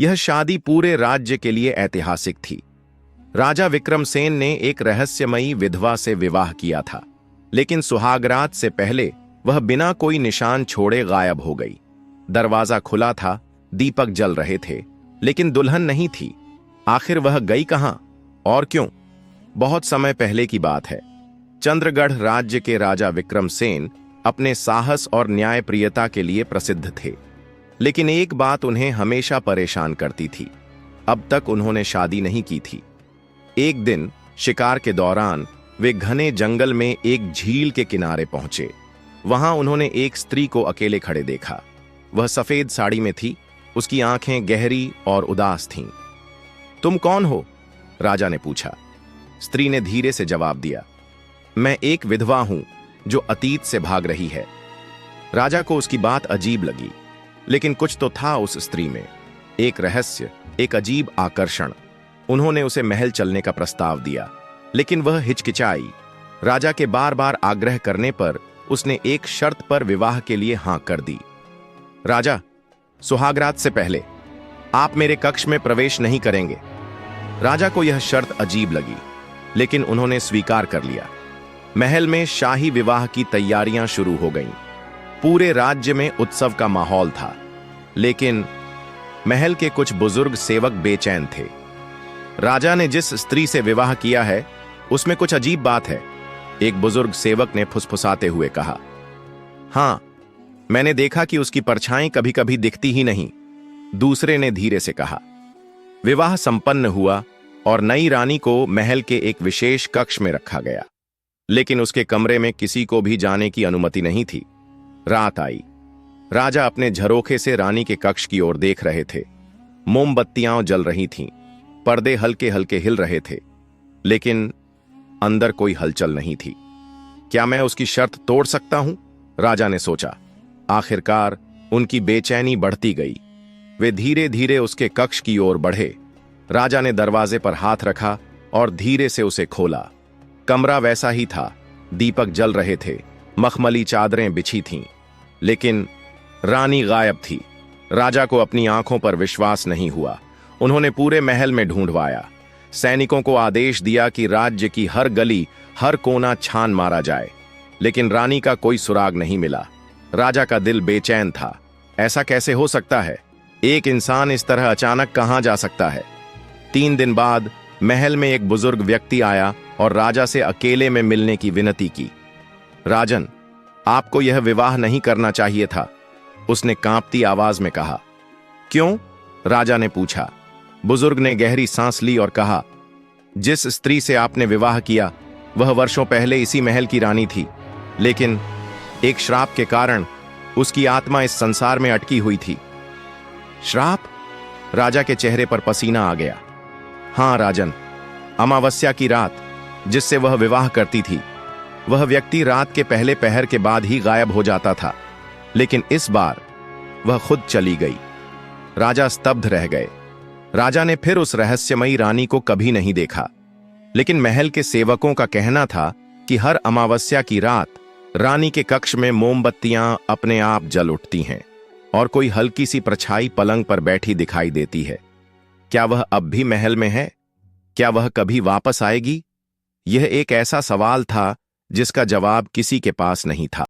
यह शादी पूरे राज्य के लिए ऐतिहासिक थी। राजा विक्रमसेन ने एक रहस्यमयी विधवा से विवाह किया था, लेकिन सुहागरात से पहले वह बिना कोई निशान छोड़े गायब हो गई। दरवाजा खुला था, दीपक जल रहे थे, लेकिन दुल्हन नहीं थी। आखिर वह गई कहां और क्यों? बहुत समय पहले की बात है। चंद्रगढ़ राज्य के राजा विक्रमसेन अपने साहस और न्यायप्रियता के लिए प्रसिद्ध थे, लेकिन एक बात उन्हें हमेशा परेशान करती थी। अब तक उन्होंने शादी नहीं की थी। एक दिन शिकार के दौरान वे घने जंगल में एक झील के किनारे पहुंचे। वहां उन्होंने एक स्त्री को अकेले खड़े देखा। वह सफेद साड़ी में थी, उसकी आंखें गहरी और उदास थीं। तुम कौन हो? राजा ने पूछा। स्त्री ने धीरे से जवाब दिया, मैं एक विधवा हूं जो अतीत से भाग रही है। राजा को उसकी बात अजीब लगी, लेकिन कुछ तो था उस स्त्री में, एक रहस्य, एक अजीब आकर्षण। उन्होंने उसे महल चलने का प्रस्ताव दिया, लेकिन वह हिचकिचाई। राजा के बार बार आग्रह करने पर उसने एक शर्त पर विवाह के लिए हां कर दी। राजा, सुहागरात से पहले आप मेरे कक्ष में प्रवेश नहीं करेंगे। राजा को यह शर्त अजीब लगी, लेकिन उन्होंने स्वीकार कर लिया। महल में शाही विवाह की तैयारियां शुरू हो गईं। पूरे राज्य में उत्सव का माहौल था, लेकिन महल के कुछ बुजुर्ग सेवक बेचैन थे। राजा ने जिस स्त्री से विवाह किया है उसमें कुछ अजीब बात है, एक बुजुर्ग सेवक ने फुसफुसाते हुए कहा। हां, मैंने देखा कि उसकी परछाई कभी कभी दिखती ही नहीं, दूसरे ने धीरे से कहा। विवाह संपन्न हुआ और नई रानी को महल के एक विशेष कक्ष में रखा गया, लेकिन उसके कमरे में किसी को भी जाने की अनुमति नहीं थी। रात आई। राजा अपने झरोखे से रानी के कक्ष की ओर देख रहे थे। मोमबत्तियां जल रही थीं, पर्दे हल्के हल्के हिल रहे थे, लेकिन अंदर कोई हलचल नहीं थी। क्या मैं उसकी शर्त तोड़ सकता हूं? राजा ने सोचा। आखिरकार उनकी बेचैनी बढ़ती गई। वे धीरे धीरे उसके कक्ष की ओर बढ़े। राजा ने दरवाजे पर हाथ रखा और धीरे से उसे खोला। कमरा वैसा ही था, दीपक जल रहे थे, मखमली चादरें बिछी थीं, लेकिन रानी गायब थी। राजा को अपनी आंखों पर विश्वास नहीं हुआ। उन्होंने पूरे महल में ढूंढवाया, सैनिकों को आदेश दिया कि राज्य की हर गली, हर कोना छान मारा जाए, लेकिन रानी का कोई सुराग नहीं मिला। राजा का दिल बेचैन था। ऐसा कैसे हो सकता है? एक इंसान इस तरह अचानक कहां जा सकता है? 3 दिन बाद महल में एक बुजुर्ग व्यक्ति आया और राजा से अकेले में मिलने की विनती की। राजन, आपको यह विवाह नहीं करना चाहिए था, उसने कांपती आवाज में कहा। क्यों? राजा ने पूछा। बुजुर्ग ने गहरी सांस ली और कहा, जिस स्त्री से आपने विवाह किया वह वर्षों पहले इसी महल की रानी थी, लेकिन एक श्राप के कारण उसकी आत्मा इस संसार में अटकी हुई थी। श्राप? राजा के चेहरे पर पसीना आ गया। हां राजन, अमावस्या की रात जिससे वह विवाह करती थी, वह व्यक्ति रात के पहले पहर के बाद ही गायब हो जाता था, लेकिन इस बार वह खुद चली गई। राजा स्तब्ध रह गए। राजा ने फिर उस रहस्यमयी रानी को कभी नहीं देखा, लेकिन महल के सेवकों का कहना था कि हर अमावस्या की रात रानी के कक्ष में मोमबत्तियां अपने आप जल उठती हैं और कोई हल्की सी परछाई पलंग पर बैठी दिखाई देती है। क्या वह अब भी महल में है? क्या वह कभी वापस आएगी? यह एक ऐसा सवाल था जिसका जवाब किसी के पास नहीं था।